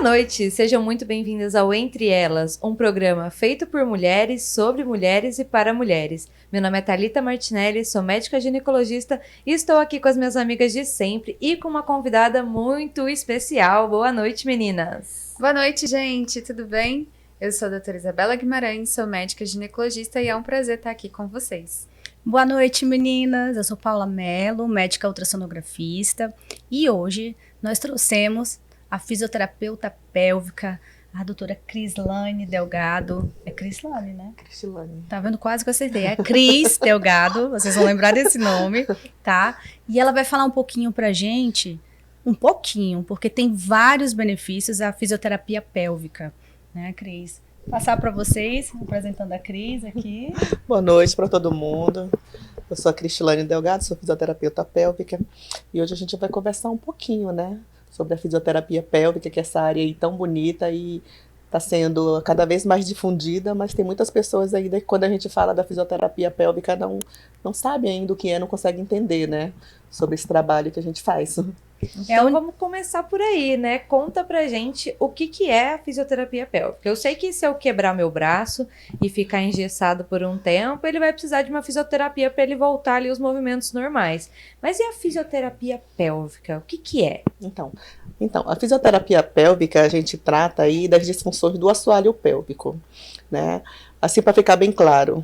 noite, sejam muito bem-vindas ao Entre Elas, um programa feito por mulheres, sobre mulheres e para mulheres. Meu nome é Thalita Martinelli, sou médica ginecologista e estou aqui com as minhas amigas de sempre e com uma convidada muito especial. Boa noite, meninas! Boa noite, gente, tudo bem? Eu sou a doutora Isabela Guimarães, sou médica ginecologista e é um prazer estar aqui com vocês. Boa noite, meninas, eu sou Paula Mello, médica ultrassonografista e hoje nós trouxemos a fisioterapeuta pélvica, a doutora Crislane Delgado. É Crislane, né? Crislane. Tá vendo? Quase que eu acertei. É Cris Delgado, vocês vão lembrar desse nome, tá? E ela vai falar um pouquinho pra gente, porque tem vários benefícios a fisioterapia pélvica, né, Cris? Passar para vocês, apresentando a Cris aqui. Boa noite para todo mundo. Eu sou a Crislane Delgado, sou fisioterapeuta pélvica e hoje a gente vai conversar um pouquinho, né, sobre a fisioterapia pélvica, que é essa área aí tão bonita e está sendo cada vez mais difundida, mas tem muitas pessoas ainda que quando a gente fala da fisioterapia pélvica não sabe ainda o que é, não consegue entender, né, sobre esse trabalho que a gente faz. Então vamos começar por aí, né? Conta pra gente o que é a fisioterapia pélvica. Eu sei que se eu quebrar meu braço e ficar engessado por um tempo, ele vai precisar de uma fisioterapia para ele voltar ali os movimentos normais. Mas e a fisioterapia pélvica? O que é? Então, a fisioterapia pélvica a gente trata aí das disfunções do assoalho pélvico, né? Assim, para ficar bem claro,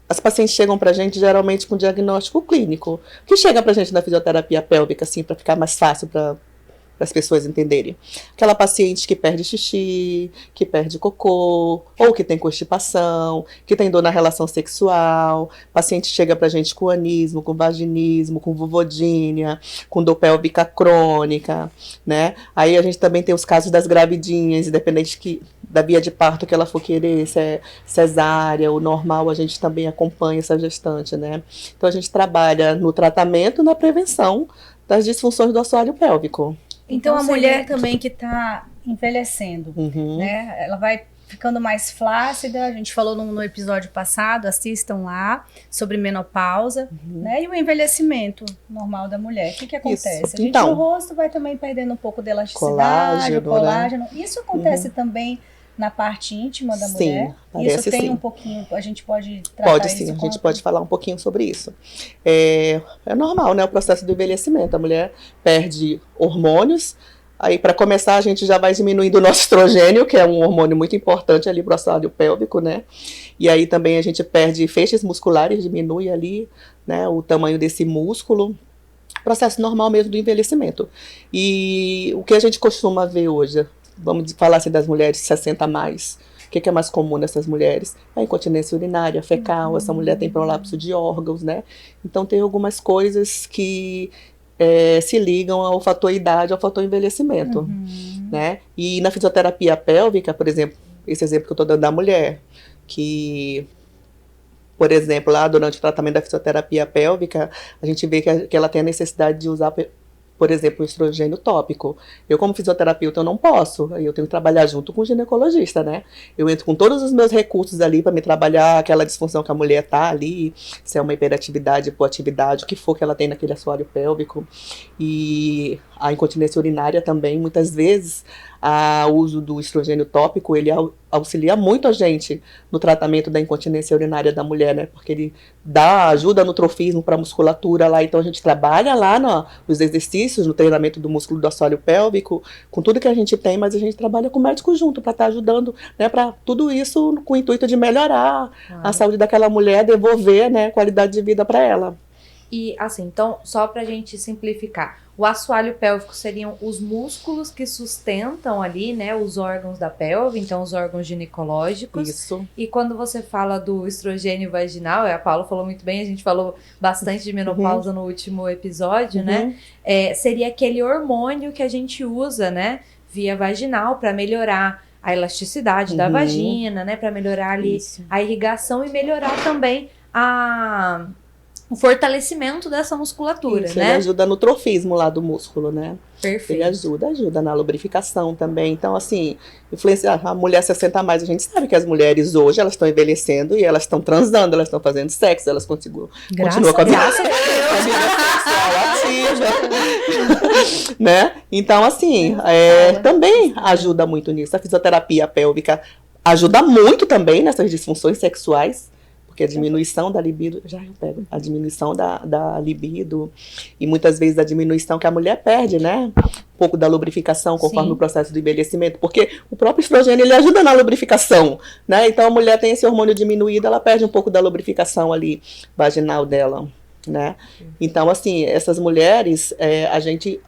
as pacientes chegam para a gente geralmente com diagnóstico clínico. O que chega para a gente na fisioterapia pélvica, assim, para ficar mais fácil para as pessoas entenderem? Aquela paciente que perde xixi, que perde cocô, ou que tem constipação, que tem dor na relação sexual. Paciente chega pra gente com anismo, com vaginismo, com vulvodínia, com dor pélvica crônica, né? Aí a gente também tem os casos das gravidinhas, independente da via de parto que ela for querer, se é cesárea ou normal, a gente também acompanha essa gestante, né? Então a gente trabalha no tratamento e na prevenção das disfunções do assoalho pélvico. Então a mulher também que está envelhecendo, né? Ela vai ficando mais flácida. A gente falou no episódio passado, assistam lá, sobre menopausa, né? E o envelhecimento normal da mulher. O que acontece? Isso. A gente no rosto vai também perdendo um pouco de elasticidade, colágeno. Né? Isso acontece também na parte íntima da mulher? Isso tem um pouquinho, a gente pode tratar Pode sim, a gente pode falar um pouquinho sobre isso. É normal, né, o processo do envelhecimento. A mulher perde hormônios, aí para começar a gente já vai diminuindo o nosso estrogênio, que é um hormônio muito importante ali para o assoalho pélvico, né? E aí também a gente perde feixes musculares, diminui ali, né, o tamanho desse músculo. Processo normal mesmo do envelhecimento. E o que a gente costuma ver hoje? Vamos falar assim das mulheres 60 a mais. O que é mais comum nessas mulheres? A incontinência urinária, fecal, essa mulher tem prolapso de órgãos, né? Então tem algumas coisas que se ligam ao fator idade, ao fator envelhecimento, né? E na fisioterapia pélvica, por exemplo, esse exemplo que eu estou dando da mulher, que, por exemplo, lá durante o tratamento da fisioterapia pélvica, a gente vê que ela tem a necessidade de usar, por exemplo, o estrogênio tópico. Eu, como fisioterapeuta, eu não posso. Eu tenho que trabalhar junto com o ginecologista, né? Eu entro com todos os meus recursos ali para me trabalhar aquela disfunção que a mulher tá ali, se é uma hiperatividade, hipoatividade, o que for que ela tem naquele assoalho pélvico. E a incontinência urinária também, muitas vezes, o uso do estrogênio tópico, ele auxilia muito a gente no tratamento da incontinência urinária da mulher, né? Porque ele ajuda no trofismo para a musculatura lá, então a gente trabalha lá nos exercícios, no treinamento do músculo do assoalho pélvico, com tudo que a gente tem, mas a gente trabalha com o médico junto para estar ajudando, né? Para tudo isso com o intuito de melhorar a saúde daquela mulher, devolver, né, qualidade de vida para ela. E assim, então, só pra gente simplificar, o assoalho pélvico seriam os músculos que sustentam ali, né, os órgãos da pelve, então os órgãos ginecológicos. Isso. E quando você fala do estrogênio vaginal, a Paula falou muito bem, a gente falou bastante de menopausa no último episódio, né? Seria aquele hormônio que a gente usa, né, via vaginal para melhorar a elasticidade da vagina, né, para melhorar ali a irrigação e melhorar também o fortalecimento dessa musculatura, isso, né? Ele ajuda no trofismo lá do músculo, né? Perfeito. Ele ajuda na lubrificação também. Então, assim, influencia a mulher 60 a mais. A gente sabe que as mulheres hoje, elas estão envelhecendo e elas estão transando, elas estão fazendo sexo, elas continuam com a vida sexual possível. Né? Então, assim, também ajuda muito nisso. A fisioterapia pélvica ajuda muito também nessas disfunções sexuais, porque a diminuição da libido, a diminuição da libido, e muitas vezes a diminuição que a mulher perde, né? Um pouco da lubrificação conforme o processo do envelhecimento, porque o próprio estrogênio, ele ajuda na lubrificação, né? Então a mulher tem esse hormônio diminuído, ela perde um pouco da lubrificação ali, vaginal dela, né? Então, assim, essas mulheres, a gente,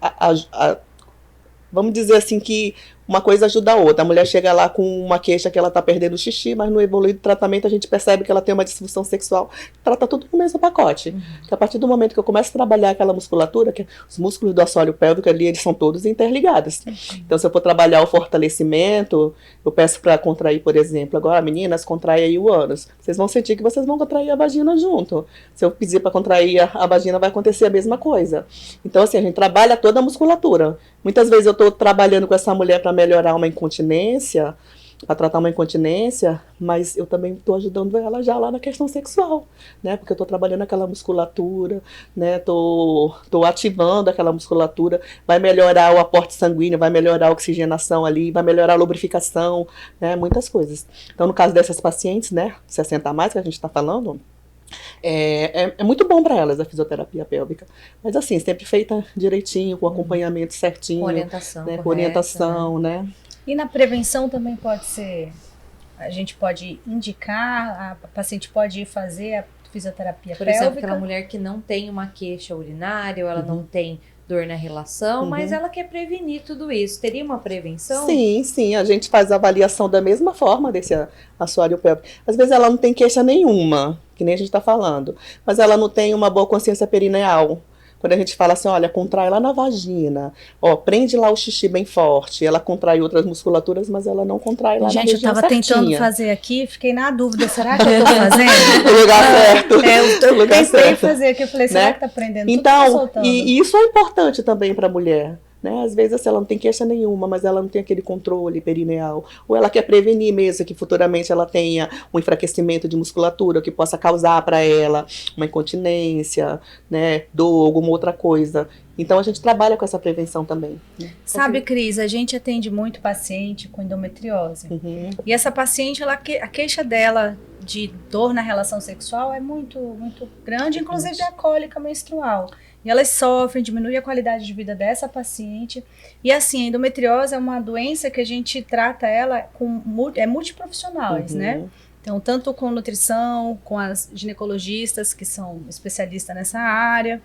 vamos dizer assim que uma coisa ajuda a outra. A mulher chega lá com uma queixa que ela está perdendo o xixi, mas no evoluir do tratamento a gente percebe que ela tem uma disfunção sexual. Trata tudo no mesmo pacote. Que a partir do momento que eu começo a trabalhar aquela musculatura, que os músculos do assoalho pélvico ali, eles são todos interligados. Então, se eu for trabalhar o fortalecimento, eu peço para contrair, por exemplo, agora, meninas, contrai aí o ânus. Vocês vão sentir que vocês vão contrair a vagina junto. Se eu pedir para contrair a vagina, vai acontecer a mesma coisa. Então, assim, a gente trabalha toda a musculatura. Muitas vezes eu estou trabalhando com essa mulher para melhorar uma incontinência, para tratar uma incontinência, mas eu também estou ajudando ela já lá na questão sexual, né? Porque eu estou trabalhando aquela musculatura, né? Tô ativando aquela musculatura, vai melhorar o aporte sanguíneo, vai melhorar a oxigenação ali, vai melhorar a lubrificação, né? Muitas coisas. Então, no caso dessas pacientes, né? 60 a mais que a gente está falando, é muito bom para elas a fisioterapia pélvica, mas assim, sempre feita direitinho, com acompanhamento certinho, com orientação, né, correta, com orientação, né? E na prevenção também pode ser, a gente pode indicar, a paciente pode ir fazer a fisioterapia Por pélvica. exemplo, aquela mulher que não tem uma queixa urinária, ou ela não tem dor na relação, mas ela quer prevenir tudo isso. Teria uma prevenção? Sim, a gente faz a avaliação da mesma forma desse assoalho pélvico. Às vezes ela não tem queixa nenhuma, que nem a gente está falando, mas ela não tem uma boa consciência perineal. Quando a gente fala assim, olha, contrai lá na vagina, ó, prende lá o xixi bem forte, ela contrai outras musculaturas, mas ela não contrai lá na região certinha. Gente, eu tava tentando fazer aqui, fiquei na dúvida, será que eu tô fazendo? O lugar certo. Eu tentei fazer aqui, eu falei, será que tá prendendo? Então, e isso é importante também para a mulher. Né? Às vezes assim, ela não tem queixa nenhuma, mas ela não tem aquele controle perineal, ou ela quer prevenir mesmo que futuramente ela tenha um enfraquecimento de musculatura que possa causar para ela uma incontinência, né, dor, alguma outra coisa. Então a gente trabalha com essa prevenção também. Né? Sabe, Cris, a gente atende muito paciente com endometriose. E essa paciente, a queixa dela de dor na relação sexual é muito, muito grande, inclusive a cólica menstrual. E elas sofrem, diminui a qualidade de vida dessa paciente. E assim, a endometriose é uma doença que a gente trata ela multiprofissionais, né? Então, tanto com nutrição, com as ginecologistas, que são especialistas nessa área,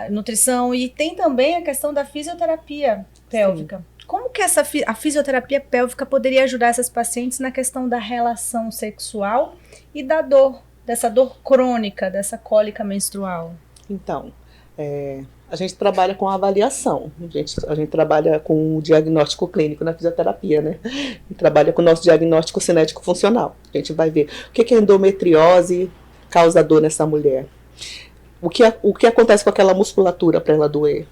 nutrição, e tem também a questão da fisioterapia pélvica. Sim. Como que a fisioterapia pélvica poderia ajudar essas pacientes na questão da relação sexual e da dor, dessa dor crônica, dessa cólica menstrual? Então, a gente trabalha com a avaliação, a gente trabalha com o diagnóstico clínico na fisioterapia, né? E trabalha com o nosso diagnóstico cinético funcional. A gente vai ver o que a endometriose causa dor nessa mulher. O que acontece com aquela musculatura para ela doer?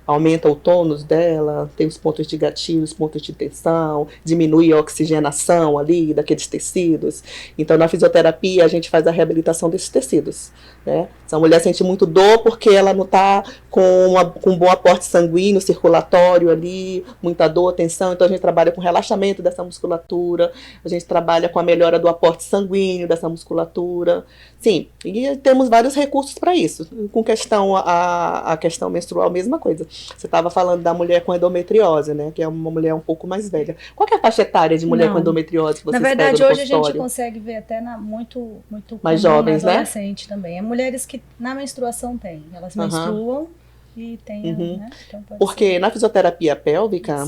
Aumenta o tônus dela, tem os pontos de gatilho, os pontos de tensão, diminui a oxigenação ali daqueles tecidos. Então, na fisioterapia, a gente faz a reabilitação desses tecidos. Né? Essa mulher sente muito dor porque ela não está com um bom aporte sanguíneo, circulatório ali, muita dor, tensão. Então, a gente trabalha com relaxamento dessa musculatura, a gente trabalha com a melhora do aporte sanguíneo dessa musculatura. Sim, e temos vários recursos para isso. Com questão a questão menstrual, mesma coisa. Você estava falando da mulher com endometriose, né? Que é uma mulher um pouco mais velha. Qual que é a faixa etária de mulher com endometriose que vocês pegam no consultório? Na verdade, hoje a gente consegue ver até muito mais jovens, né? Adolescente também. É mulheres que na menstruação têm. Elas menstruam e têm, né? Então, porque ser. Na fisioterapia pélvica,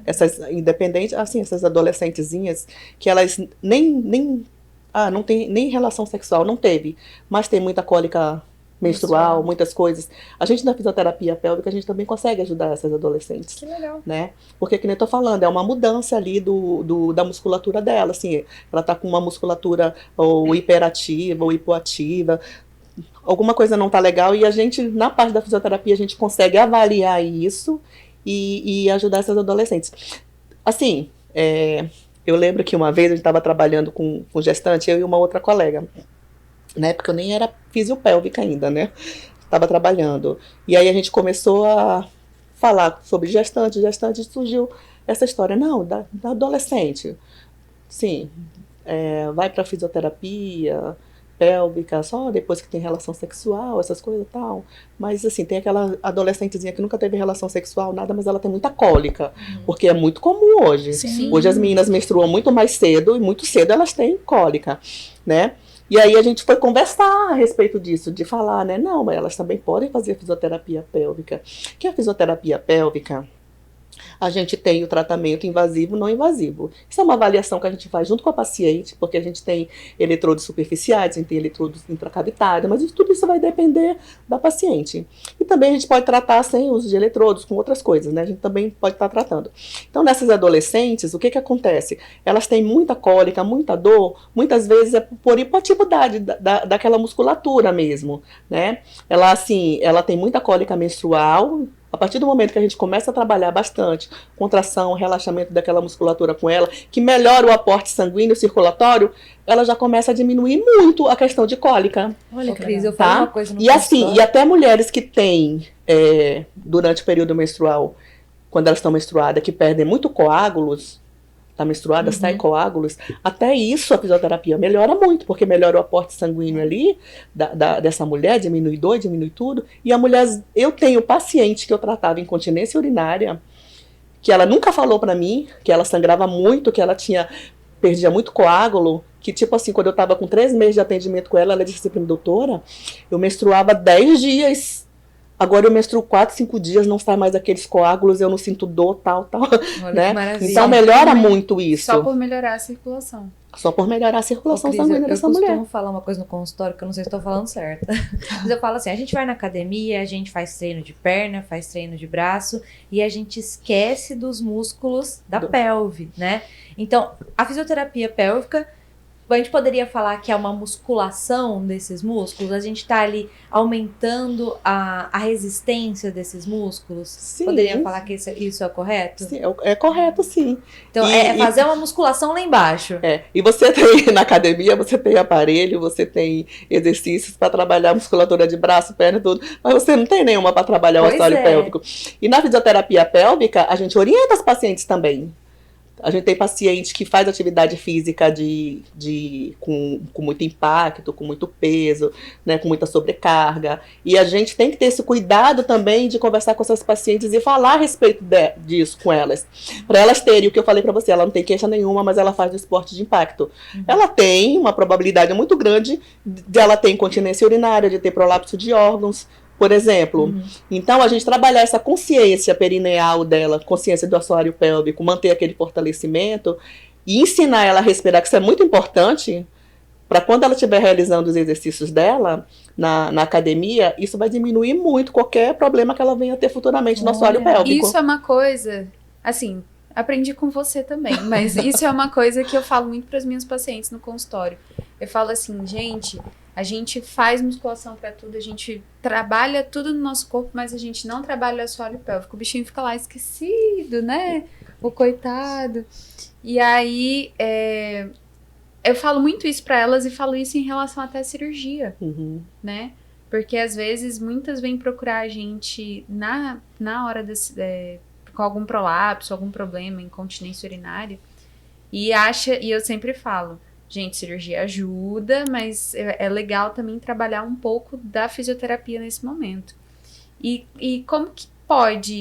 essas independentes, assim, essas adolescentezinhas, que elas não tem nem relação sexual, não teve, mas tem muita cólica menstrual, muitas coisas. A gente na fisioterapia pélvica, a gente também consegue ajudar essas adolescentes. Que legal. Né? Porque, que nem eu tô falando, é uma mudança ali da musculatura dela, assim, ela tá com uma musculatura ou hiperativa ou hipoativa, alguma coisa não tá legal, e a gente, na parte da fisioterapia, a gente consegue avaliar isso e ajudar essas adolescentes. Assim, eu lembro que uma vez a gente estava trabalhando com gestante, eu e uma outra colega, né, porque eu nem era fisiopélvica ainda, né, estava trabalhando. E aí a gente começou a falar sobre gestante, surgiu essa história, não, da adolescente. Sim, vai para fisioterapia pélvica, só depois que tem relação sexual, essas coisas e tal. Mas, assim, tem aquela adolescentezinha que nunca teve relação sexual, nada, mas ela tem muita cólica, porque é muito comum hoje. Sim. Hoje as meninas menstruam muito mais cedo, e muito cedo elas têm cólica, né? E aí a gente foi conversar a respeito disso, de falar, né? Não, mas elas também podem fazer fisioterapia pélvica. Que a fisioterapia pélvica, a gente tem o tratamento invasivo e não invasivo. Isso é uma avaliação que a gente faz junto com a paciente, porque a gente tem eletrodos superficiais, a gente tem eletrodos intracavitários, mas tudo isso vai depender da paciente. E também a gente pode tratar sem uso de eletrodos, com outras coisas, né? A gente também pode estar tratando. Então, nessas adolescentes, o que acontece? Elas têm muita cólica, muita dor, muitas vezes é por hipoatividade daquela musculatura mesmo, né? Ela tem muita cólica menstrual. A partir do momento que a gente começa a trabalhar bastante contração, relaxamento daquela musculatura com ela, que melhora o aporte sanguíneo circulatório, ela já começa a diminuir muito a questão de cólica. Olha, Cris, eu falo uma coisa no E assim, e até mulheres que têm, durante o período menstrual, quando elas estão menstruadas, que perdem muito coágulos, tá menstruada, sai coágulos, até isso a fisioterapia melhora muito, porque melhora o aporte sanguíneo ali dessa mulher, diminui dor, diminui tudo. E a mulher, eu tenho paciente que eu tratava incontinência urinária, que ela nunca falou pra mim, que ela sangrava muito, que ela perdia muito coágulo, que tipo assim, quando eu tava com 3 meses de atendimento com ela, ela disse assim, doutora, eu menstruava 10 dias, agora eu menstruo 4, 5 dias, não sai mais aqueles coágulos, eu não sinto dor, tal, Olha, né? que maravilha. Então melhora muito isso. Só por melhorar a circulação. Só por melhorar a circulação Cris, sanguínea dessa mulher. Eu costumo falar uma coisa no consultório que eu não sei se estou falando certo. Mas eu falo assim, a gente vai na academia, a gente faz treino de perna, faz treino de braço e a gente esquece dos músculos da pelve, né? Então, a fisioterapia pélvica, a gente poderia falar que é uma musculação desses músculos? A gente está ali aumentando a resistência desses músculos? Sim. Poderia falar que isso é correto? Sim, é correto, sim. Então, é fazer uma musculação lá embaixo. E você tem, na academia, você tem aparelho, você tem exercícios para trabalhar a musculatura de braço, perna e tudo, mas você não tem nenhuma para trabalhar o assoalho pélvico. E na fisioterapia pélvica, a gente orienta os pacientes também. A gente tem paciente que faz atividade física com muito impacto, com muito peso, né, com muita sobrecarga. E a gente tem que ter esse cuidado também de conversar com essas pacientes e falar a respeito disso com elas. Para elas terem, o que eu falei para você, ela não tem queixa nenhuma, mas ela faz o esporte de impacto. Ela tem uma probabilidade muito grande de ela ter incontinência urinária, de ter prolapso de órgãos, por exemplo. Então, a gente trabalhar essa consciência perineal dela, consciência do assoalho pélvico, manter aquele fortalecimento e ensinar ela a respirar, que isso é muito importante, para quando ela estiver realizando os exercícios dela na academia, isso vai diminuir muito qualquer problema que ela venha ter futuramente no assoalho pélvico. Isso é uma coisa, assim, aprendi com você também, mas isso é uma coisa que eu falo muito para as minhas pacientes no consultório. Eu falo assim, gente, a gente faz musculação para tudo, a gente trabalha tudo no nosso corpo, mas a gente não trabalha o assoalho pélvico. O bichinho fica lá esquecido, né? O coitado. E aí, eu falo muito isso para elas e falo isso em relação até à cirurgia, né? Porque às vezes muitas vêm procurar a gente na hora com algum prolapso, algum problema, incontinência urinária, e eu sempre falo, gente, cirurgia ajuda, mas é legal também trabalhar um pouco da fisioterapia nesse momento. E como que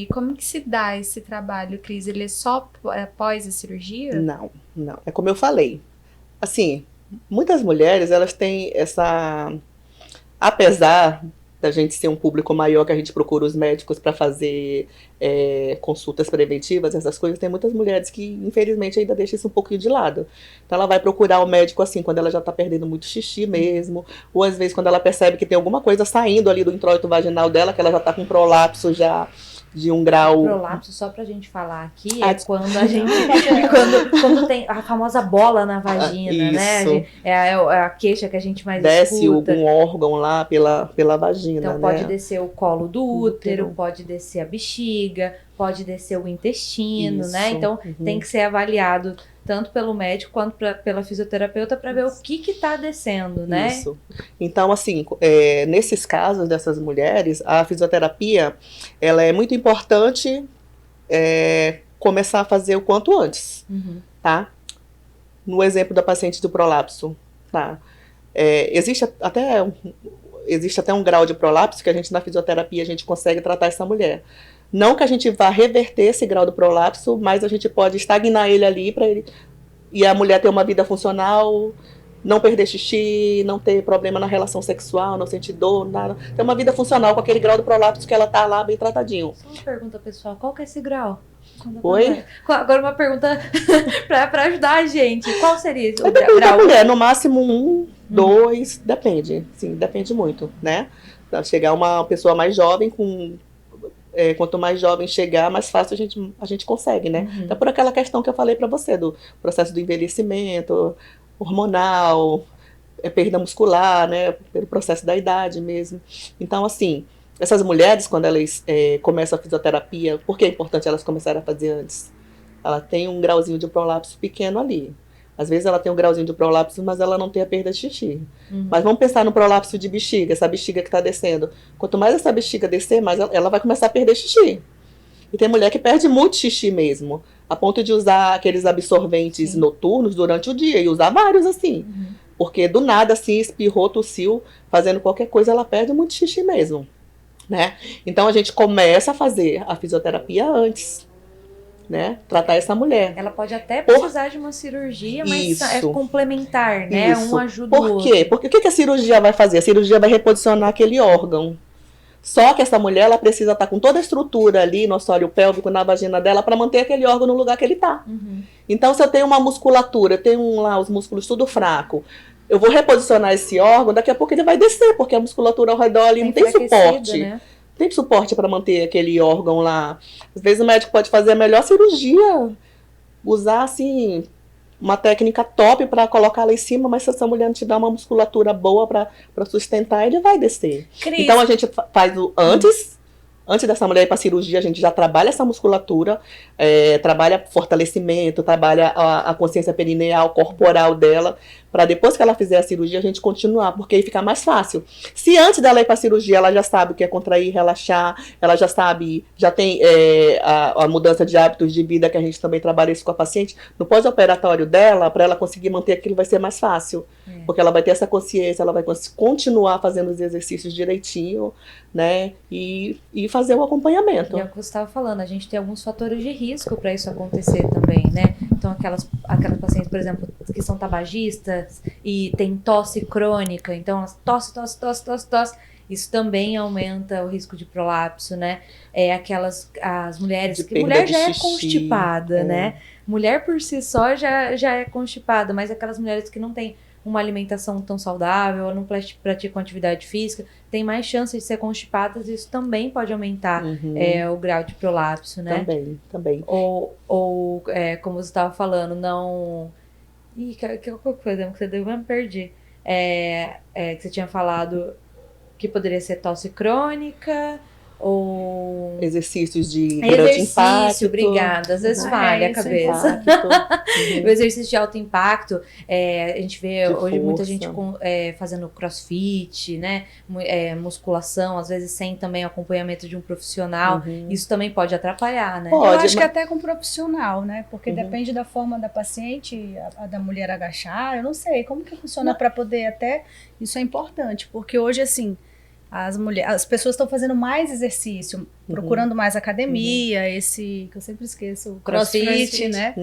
como que se dá esse trabalho, Cris? Ele é só após a cirurgia? Não. É como eu falei. Assim, muitas mulheres, elas têm apesar da gente ser um público maior, que a gente procura os médicos para fazer consultas preventivas, essas coisas, tem muitas mulheres que, infelizmente, ainda deixam isso um pouquinho de lado. Então, ela vai procurar o médico, assim, quando ela já está perdendo muito xixi mesmo, ou às vezes quando ela percebe que tem alguma coisa saindo ali do introito vaginal dela, que ela já está com prolapso já de um grau... Prolapso, só pra gente falar aqui, quando a gente... quando tem a famosa bola na vagina, né? É a queixa que a gente mais desce escuta. Algum órgão lá pela vagina, então, né? pode descer o colo do útero, pode descer a bexiga, pode descer o intestino, né? Então, tem que ser avaliado tanto pelo médico quanto pela fisioterapeuta, para ver o que tá descendo, né? Isso. Então, assim, nesses casos dessas mulheres, a fisioterapia, ela é muito importante começar a fazer o quanto antes, tá? No exemplo da paciente do prolapso, tá? Existe até um grau de prolapso que a gente, na fisioterapia, a gente consegue tratar essa mulher. Não que a gente vá reverter esse grau do prolapso, mas a gente pode estagnar ele ali e a mulher ter uma vida funcional, não perder xixi, não ter problema na relação sexual, não sentir dor, nada. Ter uma vida funcional com aquele grau do prolapso que ela tá lá bem tratadinho. Só uma pergunta, pessoal. Qual que é esse grau? Oi? Agora uma pergunta pra ajudar a gente. Qual seria o Depende da grau? mulher, no máximo 1, 2, depende. Sim, depende muito, né? Pra chegar uma pessoa mais jovem quanto mais jovem chegar, mais fácil a gente consegue, né? Então, por aquela questão que eu falei pra você, do processo do envelhecimento, hormonal, perda muscular, né? Pelo processo da idade mesmo. Então, assim, essas mulheres, quando elas começam a fisioterapia, por que é importante elas começarem a fazer antes? Ela tem um grauzinho de prolapso pequeno ali. Às vezes ela tem um grauzinho de prolapso, mas ela não tem a perda de xixi. Mas vamos pensar no prolapso de bexiga, essa bexiga que está descendo. Quanto mais essa bexiga descer, mais ela vai começar a perder xixi. E tem mulher que perde muito xixi mesmo, a ponto de usar aqueles absorventes noturnos durante o dia, e usar vários assim. Porque do nada, assim, espirrou, tossiu, fazendo qualquer coisa, ela perde muito xixi mesmo, né? Então a gente começa a fazer a fisioterapia antes, né? Tratar essa mulher. Ela pode até precisar de uma cirurgia, mas é complementar, né? Isso. Um ajuda o outro. Por quê? Porque o que a cirurgia vai fazer? A cirurgia vai reposicionar aquele órgão. Só que essa mulher, ela precisa estar com toda a estrutura ali no assoalho pélvico, na vagina dela, para manter aquele órgão no lugar que ele está. Então, se eu tenho uma musculatura, eu tenho lá os músculos tudo fraco, eu vou reposicionar esse órgão, daqui a pouco ele vai descer, porque a musculatura ao redor ali não tem suporte. Né? Tem suporte para manter aquele órgão lá. Às vezes o médico pode fazer a melhor cirurgia, usar assim uma técnica top para colocar lá em cima, mas se essa mulher não te dá uma musculatura boa para sustentar, ele vai descer. Cris. Então a gente faz o antes dessa mulher ir para a cirurgia, a gente já trabalha essa musculatura, trabalha fortalecimento, trabalha a consciência perineal, corporal dela, para depois que ela fizer a cirurgia, a gente continuar, porque aí fica mais fácil. Se antes dela ir para a cirurgia, ela já sabe o que é contrair, relaxar, ela já sabe, já tem a mudança de hábitos de vida, que a gente também trabalha isso com a paciente, no pós-operatório dela, para ela conseguir manter aquilo, vai ser mais fácil. Porque ela vai ter essa consciência, ela vai continuar fazendo os exercícios direitinho, né? E fazer o acompanhamento. E é o que você estava falando, a gente tem alguns fatores de risco para isso acontecer também, né? Então, aquelas pacientes, por exemplo, que são tabagistas e tem tosse crônica, então elas tosse. Isso também aumenta o risco de prolapso, né? As mulheres... Mulher já é constipada, né? Mulher por si só já é constipada, mas aquelas mulheres que não têm uma alimentação tão saudável, ou não praticam atividade física, tem mais chance de ser constipadas, e isso também pode aumentar o grau de prolapso, né? Também. Ou como você estava falando, não... Ih, qual foi o exemplo que você deu? Eu me perdi. Que você tinha falado que poderia ser tosse crônica... ou exercícios de grande impacto. Obrigada. Às vezes falha a cabeça. O exercício de alto impacto, a gente vê hoje muita gente fazendo crossfit, né? Musculação, às vezes sem também acompanhamento de um profissional. Isso também pode atrapalhar, né? Eu acho que até com profissional, né? Porque depende da forma da paciente, a da mulher agachar, eu não sei como que funciona para poder até... Isso é importante, porque hoje, assim, as pessoas estão fazendo mais exercício, procurando mais academia, esse que eu sempre esqueço, o crossfit, né?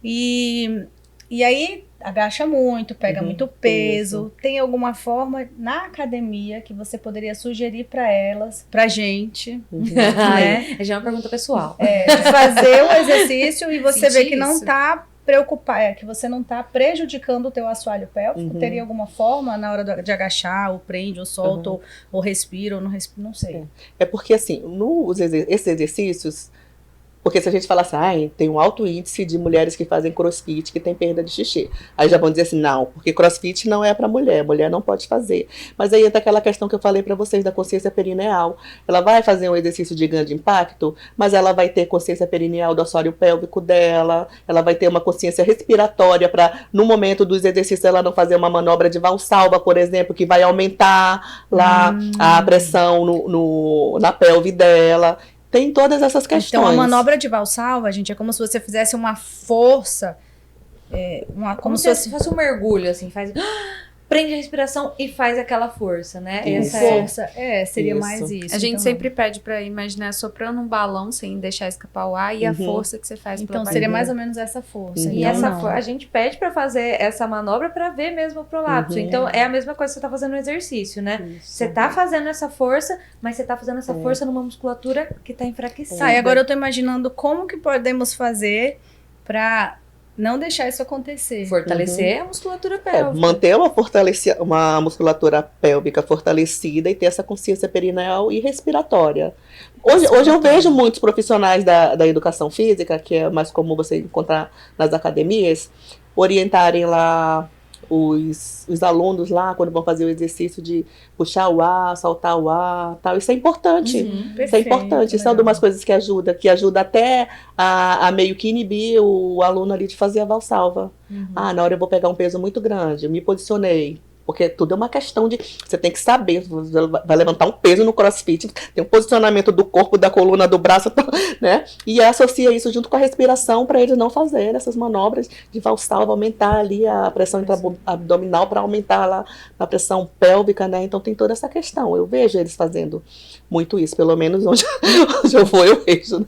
E aí agacha muito, pega muito peso. Tem alguma forma na academia que você poderia sugerir para elas, pra gente, né? Já é uma pergunta pessoal. De fazer o exercício e você vê que não está preocupar, que você não está prejudicando o teu assoalho pélvico. Teria alguma forma na hora de agachar, ou prende, ou solta, ou respira, ou não respira, não sei. Porque assim, esses exercícios, Porque se a gente falar assim, ai, tem um alto índice de mulheres que fazem crossfit que tem perda de xixi. Aí já vão dizer assim, não, porque crossfit não é para mulher não pode fazer. Mas aí entra aquela questão que eu falei para vocês da consciência perineal. Ela vai fazer um exercício de grande impacto, mas ela vai ter consciência perineal do assoalho pélvico dela, ela vai ter uma consciência respiratória para, no momento dos exercícios, ela não fazer uma manobra de Valsalva, por exemplo, que vai aumentar lá a pressão na pelve dela. Tem todas essas questões. Então, a manobra de Valsalva, gente, é como se você fizesse uma força, como se fosse um mergulho, assim, faz... Prende a respiração e faz aquela força, né? Isso. Força, seria Isso. mais isso. A gente então. sempre pede pra imaginar soprando um balão sem deixar escapar o ar e a força que você faz pela Então, barriga. seria mais ou menos essa força. E Então, a gente pede pra fazer essa manobra pra ver mesmo o prolapso. Então, é a mesma coisa que você tá fazendo no exercício, né? Isso. Você tá fazendo essa força, mas você tá fazendo essa força numa musculatura que tá enfraquecida. Tá, e agora eu tô imaginando como que podemos fazer pra não deixar isso acontecer. Fortalecer a musculatura pélvica. Manter uma musculatura pélvica fortalecida e ter essa consciência perineal e respiratória. Hoje eu vejo muitos profissionais da educação física, que é mais comum você encontrar nas academias, orientarem lá os alunos lá, quando vão fazer o exercício de puxar o ar, soltar o ar, tal. Isso é importante. Isso é importante. Isso é uma das coisas que ajuda até a meio que inibir o aluno ali de fazer a Valsalva. Na hora eu vou pegar um peso muito grande, eu me posicionei. Porque tudo é uma questão de... Você tem que saber, você vai levantar um peso no crossfit, tem um posicionamento do corpo, da coluna, do braço, né? E associa isso junto com a respiração para eles não fazerem essas manobras de Valsalva, aumentar ali a pressão abdominal para aumentar lá a pressão pélvica, né? Então tem toda essa questão. Eu vejo eles fazendo muito isso, pelo menos onde eu vou, eu vejo. Né?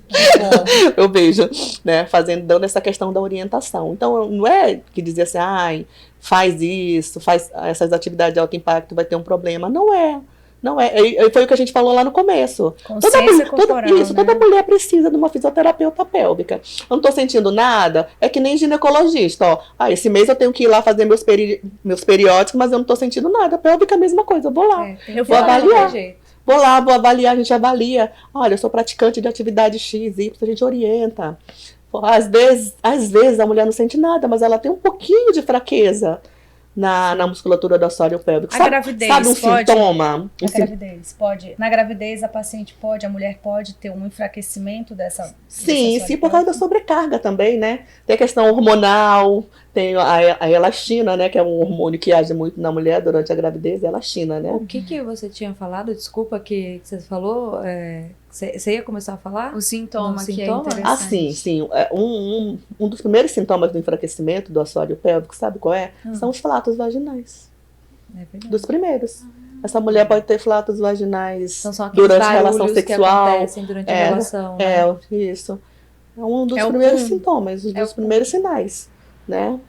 Eu vejo, né? Dando essa questão da orientação. Então não é que dizer assim, ai, faz isso, faz essas atividades de alto impacto, vai ter um problema. Não é. Foi o que a gente falou lá no começo. Consciência corporal, né? Toda mulher precisa de uma fisioterapeuta pélvica. Eu não estou sentindo nada, é que nem ginecologista, ó. Esse mês eu tenho que ir lá fazer meus periódicos, mas eu não estou sentindo nada. Pélvica é a mesma coisa, eu vou lá. Eu vou avaliar. Vou avaliar, a gente avalia. Olha, eu sou praticante de atividade X, Y, a gente orienta. Às vezes a mulher não sente nada, mas ela tem um pouquinho de fraqueza na musculatura do assoalho pélvico. A gravidez sabe um pode? sintoma? Gravidez pode. Na gravidez, a mulher pode ter um enfraquecimento dessa. Sim, por causa da sobrecarga também, né? Tem a questão hormonal, tem a elastina, né? Que é um hormônio que age muito na mulher durante a gravidez, a elastina, né? O que você tinha falado? Desculpa que você falou. Você ia começar a falar? O sintoma que é sintoma? interessante. Sim. Um dos primeiros sintomas do enfraquecimento do assoalho pélvico, sabe qual é? São os flatos vaginais. É verdade. Dos primeiros. Essa mulher pode ter flatos vaginais Então, são aqueles durante a relação barulhos sexual. que acontecem durante a relação, né? Isso. É um dos primeiros sintomas, dos primeiros sinais, né?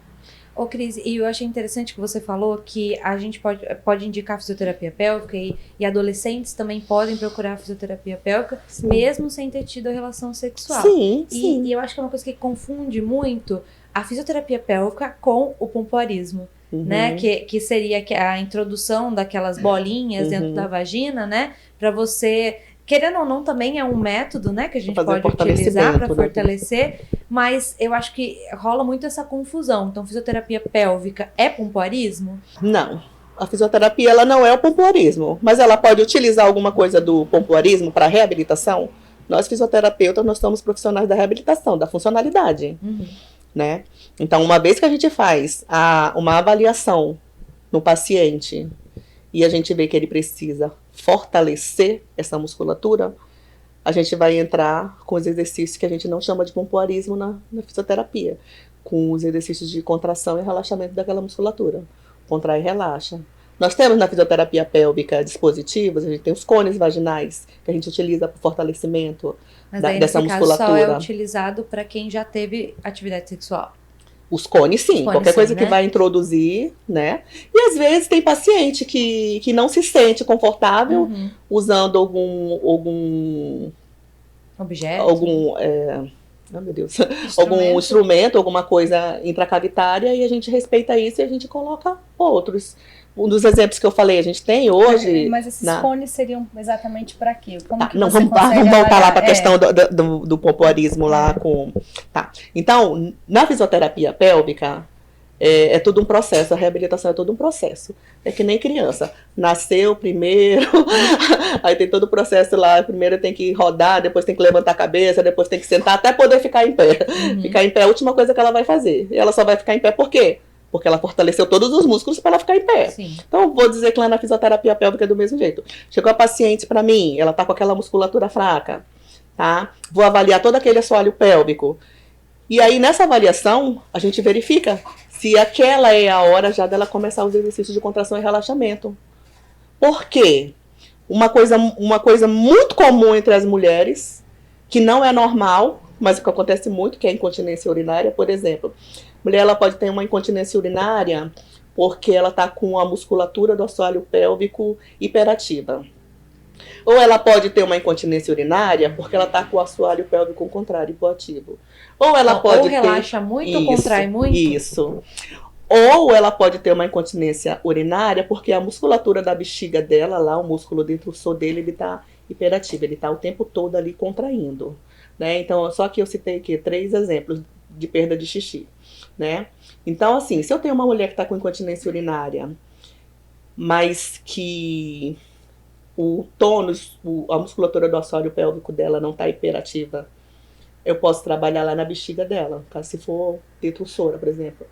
Ô, Cris, e eu achei interessante que você falou que a gente pode indicar fisioterapia pélvica e adolescentes também podem procurar fisioterapia pélvica, mesmo sem ter tido a relação sexual. Sim. E eu acho que é uma coisa que confunde muito a fisioterapia pélvica com o pompoarismo, né? Que seria a introdução daquelas bolinhas dentro da vagina, né? Pra você... Querendo ou não, também é um método, né, que a gente pode utilizar para fortalecer, mas eu acho que rola muito essa confusão. Então, fisioterapia pélvica é pompoarismo? Não. A fisioterapia, ela não é o pompoarismo, mas ela pode utilizar alguma coisa do pompoarismo para reabilitação. Nós, fisioterapeutas, nós somos profissionais da reabilitação, da funcionalidade, né? Então, uma vez que a gente faz uma avaliação no paciente e a gente vê que ele precisa fortalecer essa musculatura, a gente vai entrar com os exercícios que a gente não chama de pompoarismo na fisioterapia, com os exercícios de contração e relaxamento daquela musculatura. Contrai e relaxa. Nós temos na fisioterapia pélvica dispositivos, a gente tem os cones vaginais, que a gente utiliza para o fortalecimento dessa musculatura. Caso só é utilizado para quem já teve atividade sexual. Os cones, sim. Qualquer coisa que vai introduzir, né? E às vezes tem paciente que não se sente confortável usando algum objeto, ah, meu Deus, algum instrumento, alguma coisa intracavitária, e a gente respeita isso e a gente coloca outros. Um dos exemplos que eu falei, a gente tem hoje... Mas esses cones seriam exatamente para quê? Como que não, você vamos voltar lá para a questão do pompoarismo lá com... Tá. Então, na fisioterapia pélvica, é tudo um processo, a reabilitação é todo um processo. É que nem criança. Nasceu primeiro, aí tem todo o processo lá. Primeiro tem que rodar, depois tem que levantar a cabeça, depois tem que sentar até poder ficar em pé. Ficar em pé é a última coisa que ela vai fazer. E ela só vai ficar em pé por quê? Porque ela fortaleceu todos os músculos para ela ficar em pé. Sim. Então, vou dizer que lá na fisioterapia pélvica é do mesmo jeito. Chegou a paciente para mim, ela tá com aquela musculatura fraca, tá? Vou avaliar todo aquele assoalho pélvico. E aí, nessa avaliação, a gente verifica se aquela é a hora já dela começar os exercícios de contração e relaxamento. Por quê? Uma coisa muito comum entre as mulheres, que não é normal, mas que acontece muito, que é a incontinência urinária, por exemplo. A mulher ela pode ter uma incontinência urinária porque ela está com a musculatura do assoalho pélvico hiperativa. Ou ela pode ter uma incontinência urinária porque ela está com o assoalho pélvico contrário, hipoativo. Ou ela pode relaxa muito ou contrai muito? Isso. Ou ela pode ter uma incontinência urinária porque a musculatura da bexiga dela, lá, o músculo detrusor dele, ele está hiperativo. Ele está o tempo todo ali contraindo. Né? Então, só que eu citei aqui 3 exemplos de perda de xixi. Né? Então, assim, se eu tenho uma mulher que está com incontinência urinária, mas que o tônus, a musculatura do assoalho pélvico dela não está hiperativa, eu posso trabalhar lá na bexiga dela, se for detrusora, por exemplo,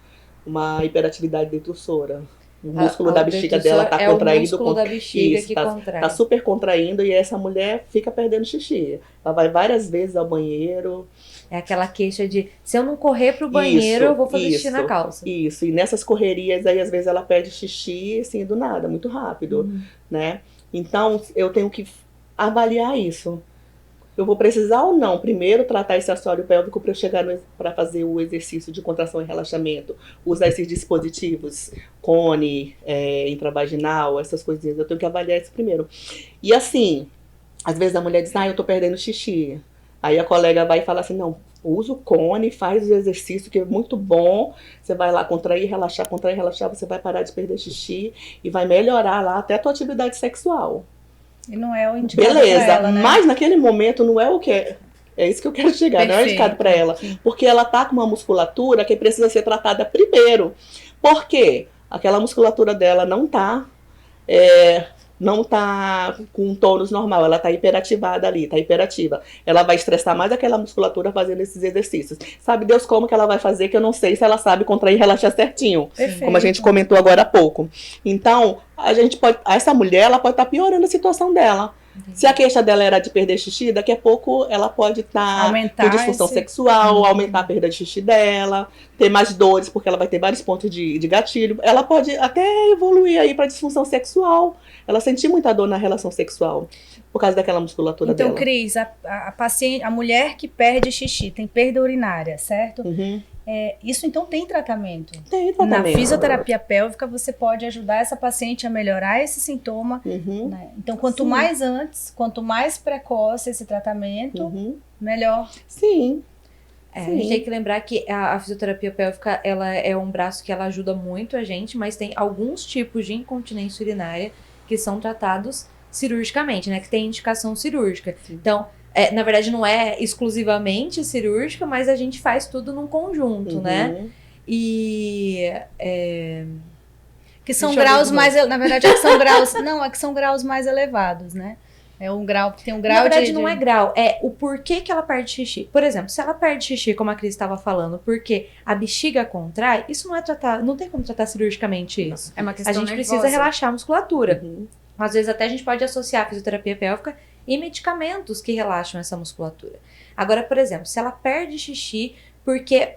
uma hiperatividade detrusora. O músculo da bexiga dela está contraído. O músculo da bexiga que contrai. Está super contraindo e essa mulher fica perdendo xixi. Ela vai várias vezes ao banheiro. É aquela queixa de, se eu não correr pro banheiro, eu vou fazer xixi na calça. Isso, e nessas correrias aí, às vezes ela perde xixi, assim, do nada, muito rápido, né? Então, eu tenho que avaliar isso. Eu vou precisar ou não, primeiro, tratar esse assoalho pélvico para eu chegar para fazer o exercício de contração e relaxamento, usar esses dispositivos, cone, intravaginal, essas coisinhas. Eu tenho que avaliar isso primeiro. E assim, às vezes a mulher diz, eu tô perdendo xixi. Aí a colega vai falar assim, não, usa o cone, faz o exercício que é muito bom, você vai lá contrair, relaxar, você vai parar de perder xixi e vai melhorar lá até a tua atividade sexual. E não é o indicado pra ela, né? Mas naquele momento não é o que é. É isso que eu quero chegar, Perfeito. Não é indicado para ela. Sim. Porque ela tá com uma musculatura que precisa ser tratada primeiro. Por quê? Aquela musculatura dela não tá com um tônus normal, ela tá hiperativada ali, tá hiperativa. Ela vai estressar mais aquela musculatura fazendo esses exercícios. Sabe Deus como que ela vai fazer, que eu não sei se ela sabe contrair e relaxar certinho. Perfeito. Como a gente comentou agora há pouco. Então, essa mulher, ela pode estar piorando a situação dela. Entendi. Se a queixa dela era de perder xixi, daqui a pouco ela pode estar com disfunção sexual, aumentar a perda de xixi dela, ter mais dores, porque ela vai ter vários pontos de gatilho. Ela pode até evoluir aí para disfunção sexual. Ela sentir muita dor na relação sexual por causa daquela musculatura dela. Então, Cris, a paciente, a mulher que perde xixi, tem perda urinária, certo? Isso então tem tratamento. Tem tratamento. Na fisioterapia pélvica você pode ajudar essa paciente a melhorar esse sintoma. Né? Então quanto mais antes, quanto mais precoce esse tratamento, melhor. Sim. A gente tem que lembrar que a fisioterapia pélvica ela é um braço que ela ajuda muito a gente, mas tem alguns tipos de incontinência urinária que são tratados cirurgicamente, né? Que tem indicação cirúrgica. Sim. Então, na verdade, não é exclusivamente cirúrgica, mas a gente faz tudo num conjunto, né? E... que são graus mais... Na verdade, são graus... Não, é que são graus mais elevados, né? É um grau... Tem um grau Na verdade, não é grau. É o porquê que ela perde xixi. Por exemplo, se ela perde xixi, como a Cris estava falando, porque a bexiga contrai, isso não é tratado... Não tem como tratar cirurgicamente isso. É uma questão nervosa. A gente precisa relaxar a musculatura. Às vezes, até a gente pode associar a fisioterapia pélvica e medicamentos que relaxam essa musculatura. Agora, por exemplo, se ela perde xixi porque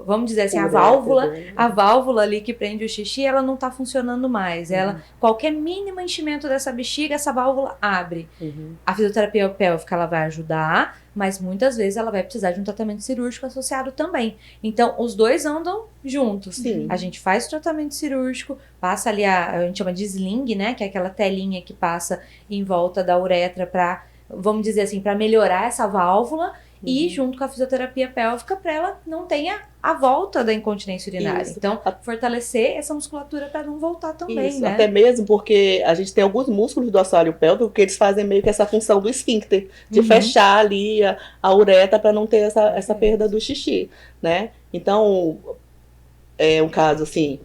vamos dizer assim, a válvula ali que prende o xixi, ela não tá funcionando mais. Qualquer mínimo enchimento dessa bexiga, essa válvula abre. A fisioterapia pélvica, ela vai ajudar, mas muitas vezes ela vai precisar de um tratamento cirúrgico associado também. Então, os dois andam juntos. Sim. A gente faz o tratamento cirúrgico, passa ali, a gente chama de sling, né? Que é aquela telinha que passa em volta da uretra para, vamos dizer assim, para melhorar essa válvula. e junto com a fisioterapia pélvica para ela não tenha a volta da incontinência urinária. Isso. Então, fortalecer essa musculatura para não voltar também, Isso, né? até mesmo porque a gente tem alguns músculos do assoalho pélvico que eles fazem meio que essa função do esfíncter, de fechar ali a uretra para não ter essa perda do xixi, né? Então, é um caso assim,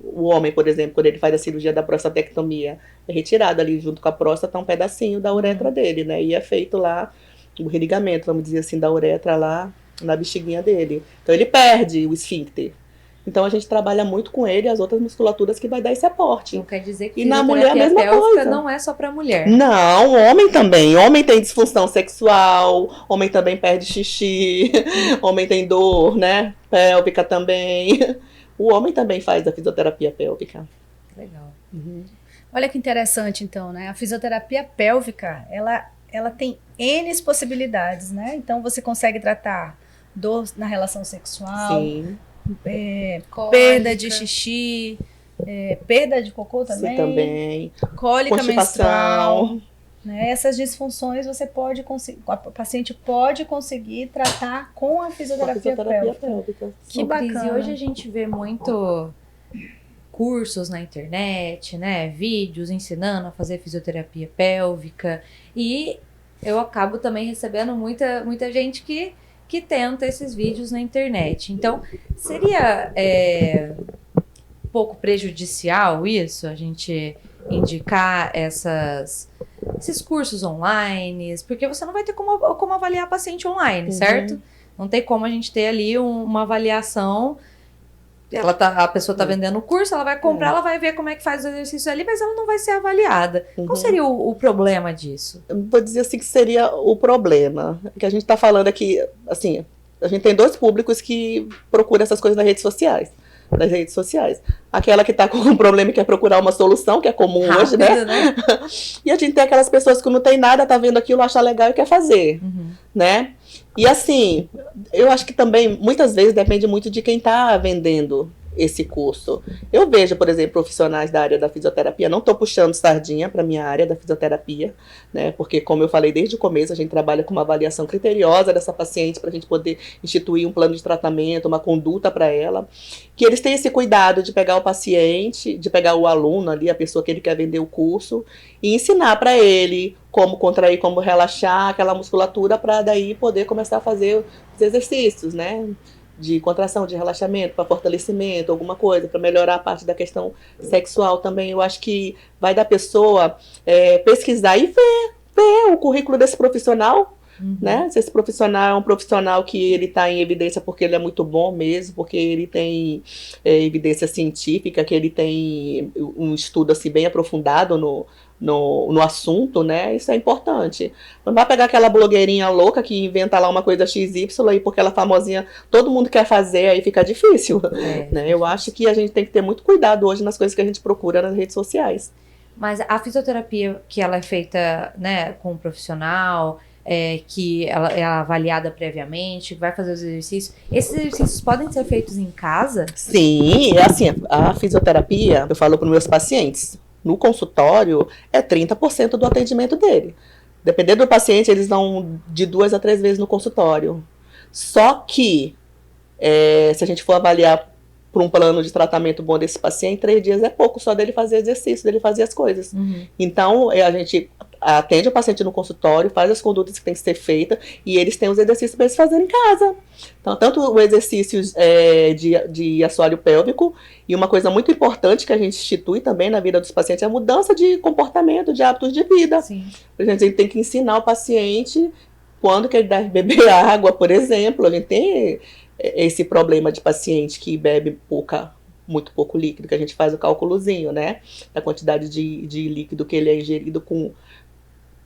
o homem, por exemplo, quando ele faz a cirurgia da prostatectomia, é retirado ali junto com a próstata um pedacinho da uretra dele, né? E é feito lá o religamento, vamos dizer assim, da uretra lá na bexiguinha dele. Então ele perde o esfíncter. Então a gente trabalha muito com ele e as outras musculaturas que vai dar esse aporte. Não quer dizer que E na mulher a mesma pélvica coisa. não é só para mulher. Não, homem também. Homem tem disfunção sexual, homem também perde xixi, homem tem dor, né? Pélvica também. O homem também faz a fisioterapia pélvica. Legal. Olha que interessante, então, né? A fisioterapia pélvica, ela tem N possibilidades, né? Então, você consegue tratar dor na relação sexual, Sim. perda de xixi, perda de cocô também, Sim, também. cólica menstrual. Constipação. Né? Essas disfunções você pode conseguir, a paciente pode conseguir tratar com a fisioterapia pélvica. Que Ô, Cris, bacana. e hoje a gente vê muito cursos na internet, né? Vídeos ensinando a fazer fisioterapia pélvica. E eu acabo também recebendo muita gente que tenta esses vídeos na internet. Então, seria um pouco prejudicial isso? A gente indicar esses cursos online, porque você não vai ter como avaliar paciente online, certo? Não tem como a gente ter ali uma avaliação. A pessoa está vendendo o curso, ela vai comprar, ela vai ver como é que faz o exercício ali, mas ela não vai ser avaliada. Qual seria o problema disso? Eu vou dizer assim que seria o problema. Que a gente está falando aqui, assim, a gente tem dois públicos que procuram essas coisas nas redes sociais. Aquela que está com um problema e quer procurar uma solução, que é comum hoje, né? E a gente tem aquelas pessoas que não tem nada, tá vendo aquilo, acha legal e quer fazer, né? E assim, eu acho que também, muitas vezes, depende muito de quem está vendendo esse curso. Eu vejo, por exemplo, profissionais da área da fisioterapia, não estou puxando sardinha para minha área da fisioterapia, né? Porque, como eu falei desde o começo, a gente trabalha com uma avaliação criteriosa dessa paciente para a gente poder instituir um plano de tratamento, uma conduta para ela, que eles têm esse cuidado de pegar o paciente, de pegar o aluno ali, a pessoa que ele quer vender o curso, e ensinar para ele como contrair, como relaxar aquela musculatura para daí poder começar a fazer os exercícios, né? De contração, de relaxamento, para fortalecimento, alguma coisa, para melhorar a parte da questão sexual também. Eu acho que vai da pessoa pesquisar e ver o currículo desse profissional, né? Se esse profissional é um profissional que ele está em evidência porque ele é muito bom mesmo, porque ele tem evidência científica, que ele tem um estudo assim, bem aprofundado no assunto, né? Isso é importante. Não vai pegar aquela blogueirinha louca que inventa lá uma coisa XY e porque ela é famosinha, todo mundo quer fazer, aí fica difícil. Né? Eu acho que a gente tem que ter muito cuidado hoje nas coisas que a gente procura nas redes sociais. Mas a fisioterapia que ela é feita, né, com um profissional, que ela é avaliada previamente, vai fazer os exercícios, esses exercícios podem ser feitos em casa? Sim, assim, a fisioterapia, eu falo para os meus pacientes, no consultório, é 30% do atendimento dele. Dependendo do paciente, eles vão de 2 a 3 vezes no consultório. Só que, se a gente for avaliar por um plano de tratamento bom desse paciente, 3 dias é pouco só dele fazer exercício, dele fazer as coisas. Então, a gente atende o paciente no consultório, faz as condutas que tem que ser feitas, e eles têm os exercícios para eles fazerem em casa. Então, tanto o exercício de assoalho pélvico, e uma coisa muito importante que a gente institui também na vida dos pacientes é a mudança de comportamento, de hábitos de vida. Sim. A gente tem que ensinar o paciente quando que ele deve beber água, por exemplo. A gente tem esse problema de paciente que bebe muito pouco líquido, que a gente faz o cálculozinho, né? Da quantidade de líquido que ele é ingerido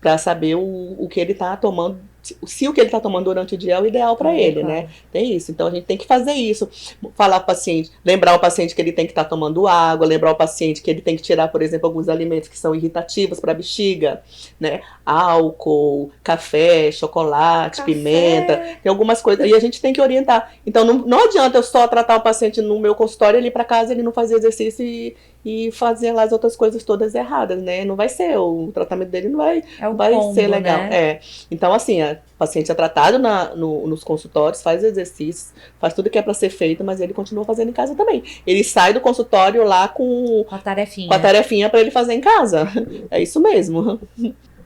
para saber o que ele está tomando, se o que ele está tomando durante o dia é o ideal para ele, claro. né? Tem isso. Então a gente tem que fazer isso. Falar para o paciente, lembrar o paciente que ele tem que estar tomando água, lembrar o paciente que ele tem que tirar, por exemplo, alguns alimentos que são irritativos para a bexiga, né? Álcool, café, chocolate, pimenta, tem algumas coisas. E a gente tem que orientar. Então não adianta eu só tratar o paciente no meu consultório, ele ir para casa, ele não fazer exercício e e fazer lá as outras coisas todas erradas, né? Não vai ser, o tratamento dele não vai, vai combo, ser legal. né? Então, assim, o paciente é tratado nos consultórios, faz exercícios, faz tudo que é para ser feito, mas ele continua fazendo em casa também. Ele sai do consultório lá com a tarefinha. Com a tarefinha para ele fazer em casa. É isso mesmo.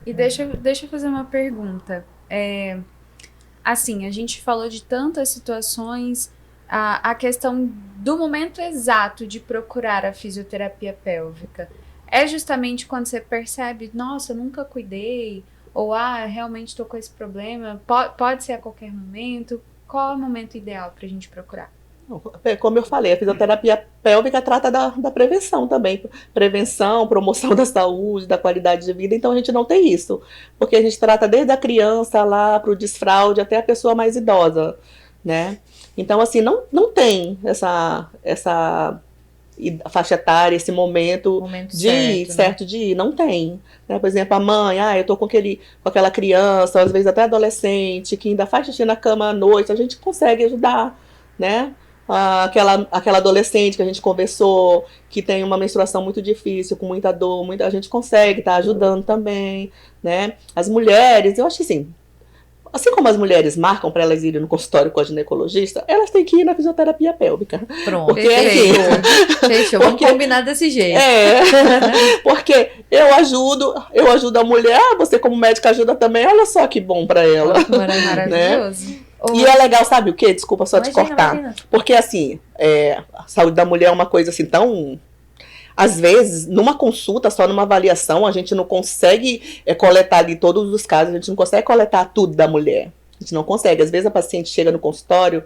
E deixa eu fazer uma pergunta. Assim, a gente falou de tantas situações, a questão do momento exato de procurar a fisioterapia pélvica é justamente quando você percebe, nossa, eu nunca cuidei, ou realmente estou com esse problema, pode ser a qualquer momento. Qual é o momento ideal para a gente procurar? Como eu falei, a fisioterapia pélvica trata da prevenção também. Prevenção, promoção da saúde, da qualidade de vida. Então a gente não tem isso. Porque a gente trata desde a criança lá para o desfraude até a pessoa mais idosa, né? Então, assim, não tem essa faixa etária, esse momento certo de ir. Não tem. Né? Por exemplo, a mãe, eu tô com aquela criança, às vezes até adolescente, que ainda faz xixi na cama à noite, a gente consegue ajudar, né? Aquela adolescente que a gente conversou, que tem uma menstruação muito difícil, com muita dor, a gente consegue estar ajudando também, né? As mulheres, eu acho assim como as mulheres marcam para elas irem no consultório com a ginecologista, elas têm que ir na fisioterapia pélvica. Pronto. Porque assim, fechou. Vamos combinar desse jeito. Porque eu ajudo a mulher, você como médica ajuda também, olha só que bom para ela. Maravilhoso. Né? E é legal, sabe o quê? Desculpa só te cortar. Imagina. Porque assim, a saúde da mulher é uma coisa assim tão... Às vezes, numa consulta, só numa avaliação, a gente não consegue coletar ali todos os casos, a gente não consegue coletar tudo da mulher. A gente não consegue. Às vezes a paciente chega no consultório,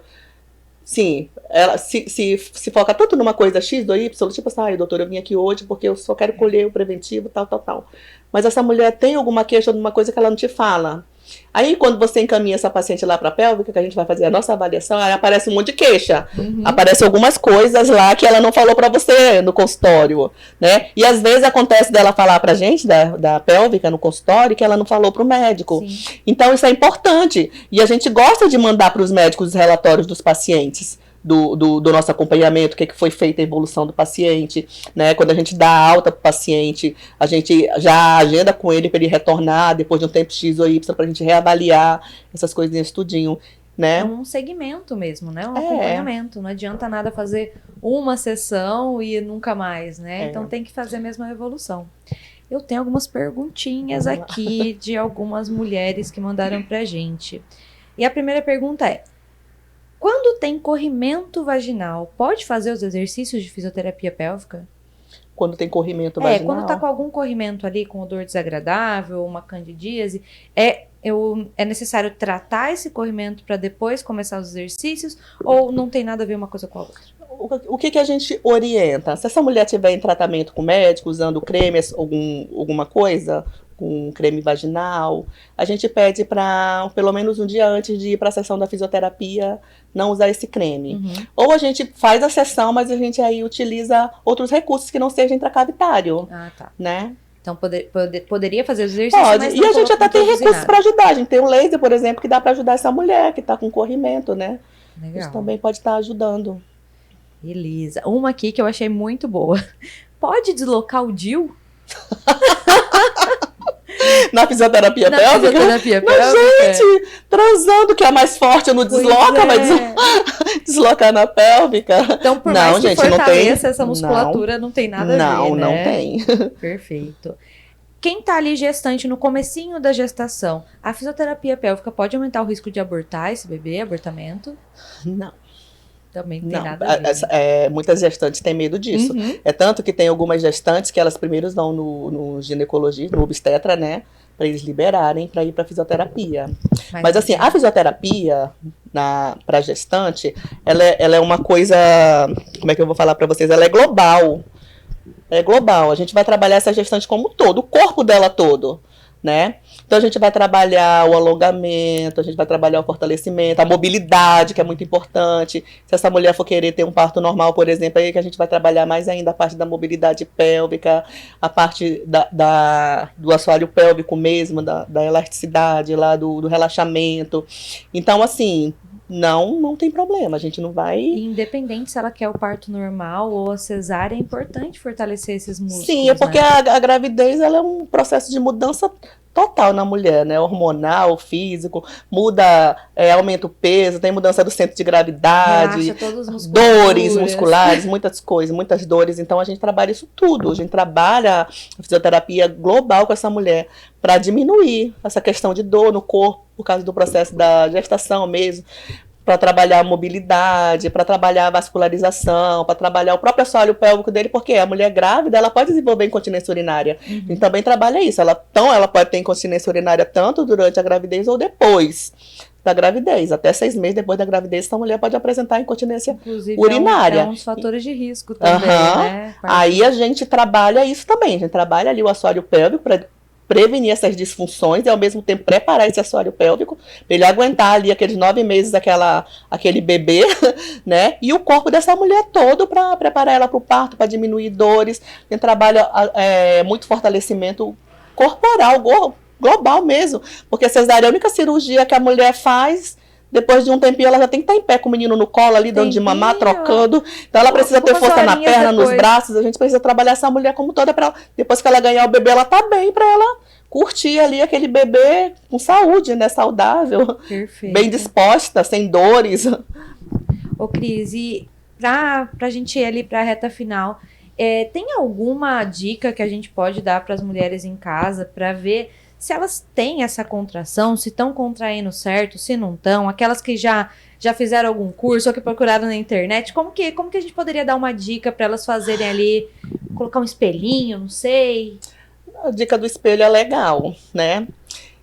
sim, ela se foca tanto numa coisa X ou Y, tipo assim, doutor, eu vim aqui hoje porque eu só quero colher o preventivo, tal. Mas essa mulher tem alguma queixa de uma coisa que ela não te fala. Aí, quando você encaminha essa paciente lá para a pélvica, que a gente vai fazer a nossa avaliação, aí aparece um monte de queixa. Aparece algumas coisas lá que ela não falou para você no consultório, né? E às vezes acontece dela falar pra gente, da pélvica no consultório, que ela não falou pro médico. Sim. Então, isso é importante. E a gente gosta de mandar para os médicos os relatórios dos pacientes. Do nosso acompanhamento, o que foi feita a evolução do paciente, né? Quando a gente dá alta para o paciente, a gente já agenda com ele para ele retornar depois de um tempo X ou Y, para a gente reavaliar essas coisinhas tudinho, né? É um segmento mesmo, né? Um acompanhamento. Não adianta nada fazer uma sessão e nunca mais, né? Então tem que fazer mesmo a evolução. Eu tenho algumas perguntinhas aqui de algumas mulheres que mandaram pra gente. E a primeira pergunta é: quando tem corrimento vaginal, pode fazer os exercícios de fisioterapia pélvica? Quando tem corrimento vaginal? Quando tá com algum corrimento ali, com odor desagradável, uma candidíase, é necessário tratar esse corrimento para depois começar os exercícios? Ou não tem nada a ver uma coisa com a outra? O que a gente orienta? Se essa mulher estiver em tratamento com o médico, usando creme, alguma coisa, com creme vaginal, a gente pede para, pelo menos um dia antes de ir para a sessão da fisioterapia, não usar esse creme. Ou a gente faz a sessão, mas a gente aí utiliza outros recursos que não sejam intracavitário. Tá. Né? Então poderia fazer os exercícios, pode. Mas e a gente até tem recursos para ajudar. A gente tem um laser, por exemplo, que dá para ajudar essa mulher que está com corrimento, né? Legal. Isso também pode estar ajudando. Beleza. Uma aqui que eu achei muito boa. Pode deslocar o DIU? Na fisioterapia pélvica? Mas, gente, transando, que é a mais forte, não desloca, vai deslocar na pélvica. Então, por mais que fortaleça essa musculatura, não tem nada a ver, né? Não tem. Perfeito. Quem tá ali gestante, no comecinho da gestação, a fisioterapia pélvica pode aumentar o risco de abortar esse bebê, abortamento? Não. Também não tem nada a ver. Muitas gestantes têm medo disso. É tanto que tem algumas gestantes que elas primeiro vão no ginecologista, no obstetra, né? Para eles liberarem para ir para fisioterapia. Mas assim, a fisioterapia para gestante, ela é uma coisa, como é que eu vou falar para vocês? Ela é global. É global. A gente vai trabalhar essa gestante como um todo, o corpo dela todo, né? Então a gente vai trabalhar o alongamento, a gente vai trabalhar o fortalecimento, a mobilidade, que é muito importante. Se essa mulher for querer ter um parto normal, por exemplo, aí que a gente vai trabalhar mais ainda a parte da mobilidade pélvica, a parte do assoalho pélvico mesmo, da elasticidade lá, do relaxamento. Então, assim, não tem problema, a gente não vai... E independente se ela quer o parto normal ou a cesárea, é importante fortalecer esses músculos. Sim, é porque a gravidez ela é um processo de mudança total na mulher, né? Hormonal, físico, muda, aumenta o peso, tem mudança do centro de gravidade, dores musculares, muitas coisas, muitas dores. Então a gente trabalha isso tudo. A gente trabalha a fisioterapia global com essa mulher para diminuir essa questão de dor no corpo, por causa do processo da gestação mesmo, para trabalhar a mobilidade, para trabalhar a vascularização, para trabalhar o próprio assoalho pélvico dele, porque a mulher grávida, ela pode desenvolver incontinência urinária. A gente também trabalha isso. Então, ela pode ter incontinência urinária tanto durante a gravidez ou depois da gravidez. Até 6 meses depois da gravidez, essa mulher pode apresentar incontinência urinária. É um dos fatores de risco também, né? Aí a gente trabalha isso também. A gente trabalha ali o assoalho pélvico para prevenir essas disfunções e ao mesmo tempo preparar esse assoalho pélvico para ele aguentar ali aqueles 9 meses aquele bebê, né? E o corpo dessa mulher todo para preparar ela para o parto, para diminuir dores. A gente trabalha muito fortalecimento corporal, global mesmo, porque a cesárea é a única cirurgia que a mulher faz. Depois de um tempinho, ela já tem que estar em pé com o menino no colo ali, dando de mamar, trocando. Então, ela precisa ter força na perna, nos braços. A gente precisa trabalhar essa mulher como toda. Depois que ela ganhar o bebê, ela tá bem, para ela curtir ali aquele bebê com saúde, né? Saudável. Perfeito. Bem disposta, sem dores. Ô, Cris, e pra gente ir ali pra reta final, tem alguma dica que a gente pode dar para as mulheres em casa para ver se elas têm essa contração, se estão contraindo certo, se não estão, aquelas que já fizeram algum curso ou que procuraram na internet, como que a gente poderia dar uma dica para elas fazerem ali, colocar um espelhinho, não sei? A dica do espelho é legal, né?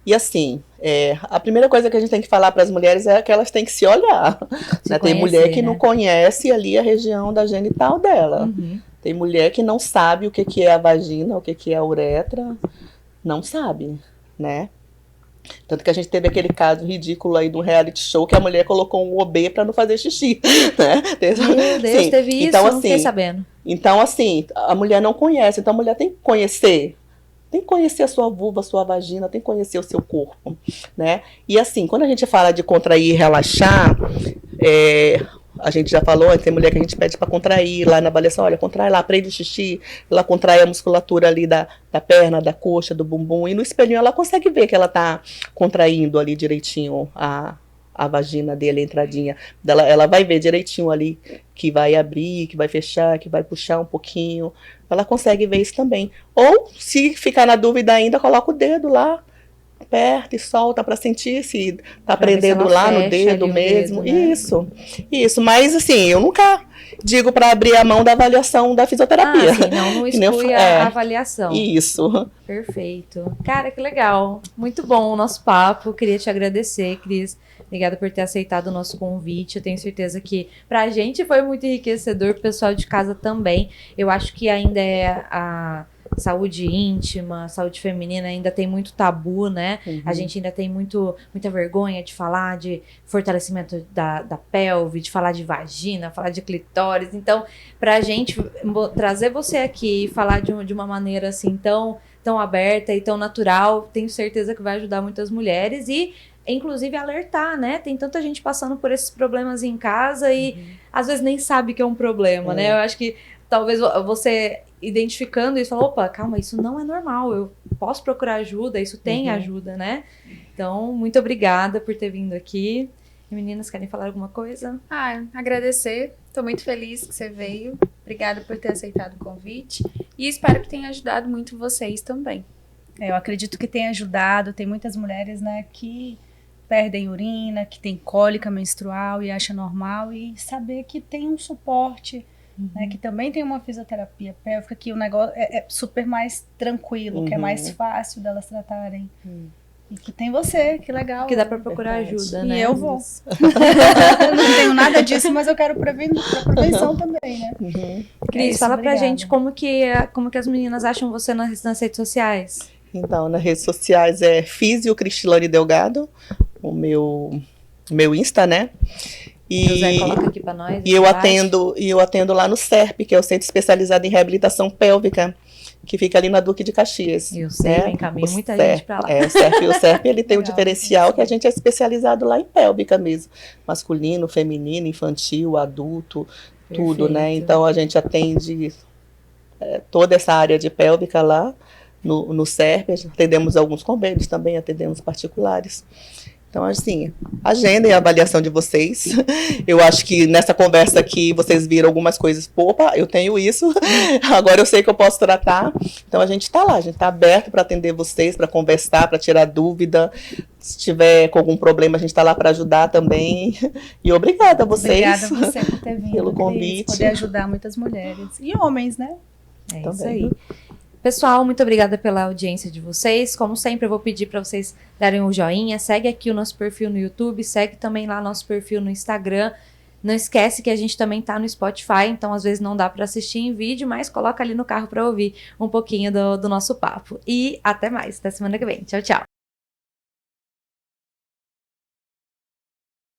E assim, a primeira coisa que a gente tem que falar para as mulheres é que elas têm que se olhar. Né? Tem mulher que não conhece ali a região da genital dela. Tem mulher que não sabe o que é a vagina, o que é a uretra. Não sabe, né? Tanto que a gente teve aquele caso ridículo aí de um reality show que a mulher colocou um OB para não fazer xixi, né? Meu Deus, sim. Teve isso, então, não fiquei sabendo. Então, assim, a mulher não conhece, então a mulher tem que conhecer. Tem que conhecer a sua vulva, a sua vagina, tem que conhecer o seu corpo, né? E assim, quando a gente fala de contrair e relaxar, a gente já falou, tem mulher que a gente pede para contrair lá na avaliação, olha, contrai lá, aprende o xixi, ela contrai a musculatura ali da perna, da coxa, do bumbum, e no espelhinho ela consegue ver que ela tá contraindo ali direitinho a vagina dele, a entradinha dela, ela vai ver direitinho ali que vai abrir, que vai fechar, que vai puxar um pouquinho, ela consegue ver isso também. Ou, se ficar na dúvida ainda, coloca o dedo lá, aperta e solta para sentir se tá prendendo lá no dedo mesmo. Dedo, né? Isso. Mas assim, eu nunca digo para abrir a mão da avaliação da fisioterapia. Sim, não exclui a avaliação. Isso. Perfeito. Cara, que legal. Muito bom o nosso papo. Queria te agradecer, Cris. Obrigada por ter aceitado o nosso convite. Eu tenho certeza que pra gente foi muito enriquecedor, pro pessoal de casa também. Eu acho que ainda a saúde íntima, saúde feminina ainda tem muito tabu, né? A gente ainda tem muita vergonha de falar de fortalecimento da pelve, de falar de vagina, falar de clitóris. Então, pra gente trazer você aqui e falar de uma maneira assim tão aberta e tão natural, tenho certeza que vai ajudar muitas mulheres e inclusive alertar, né? Tem tanta gente passando por esses problemas em casa e às vezes nem sabe que é um problema, né? Eu acho que talvez você identificando isso, fala, opa, calma, isso não é normal, eu posso procurar ajuda, isso tem ajuda, né? Então, muito obrigada por ter vindo aqui. E meninas, querem falar alguma coisa? Agradecer, tô muito feliz que você veio, obrigada por ter aceitado o convite e espero que tenha ajudado muito vocês também. Eu acredito que tenha ajudado, tem muitas mulheres, né, que perdem urina, que tem cólica menstrual e acha normal, e saber que tem um suporte, né, que também tem uma fisioterapia pélvica, que o negócio é super mais tranquilo, que é mais fácil delas tratarem. E que tem você, que legal. Que dá pra procurar ajuda, né? E eu vou. Não tenho nada disso, mas eu quero prevenção também, né? Cris, fala pra gente como que as meninas acham você nas redes sociais. Então, nas redes sociais é Físio Cristilane Delgado, o meu Insta, né? E José, coloca aqui pra nós. E eu atendo lá no CERP, que é o Centro Especializado em Reabilitação Pélvica. que fica ali na Duque de Caxias. Eu sei, né? encaminho muita CERP, gente para lá. O CERP ele tem um Legal, diferencial que a gente é especializado lá em pélvica mesmo. Masculino, feminino, infantil, adulto, tudo, né? Perfeito. Então a gente atende toda essa área de pélvica lá no CERP. Atendemos alguns convênios também, atendemos particulares. Então, assim, agendem a avaliação de vocês. Eu acho que nessa conversa aqui vocês viram algumas coisas. Opa, eu tenho isso, agora eu sei que eu posso tratar. Então, a gente está lá, a gente está aberto para atender vocês, para conversar, para tirar dúvida. Se tiver com algum problema, a gente está lá para ajudar também. E obrigada a vocês. Obrigada a você por ter vindo, pelo Cris, convite. poder ajudar muitas mulheres. E homens, né? É Também. isso aí. Pessoal, muito obrigada pela audiência de vocês. Como sempre, eu vou pedir para vocês darem um joinha. Segue aqui o nosso perfil no YouTube, segue também lá nosso perfil no Instagram. Não esquece que a gente também tá no Spotify, então às vezes não dá para assistir em vídeo, mas coloca ali no carro para ouvir um pouquinho do nosso papo. E até mais, até semana que vem. Tchau, tchau.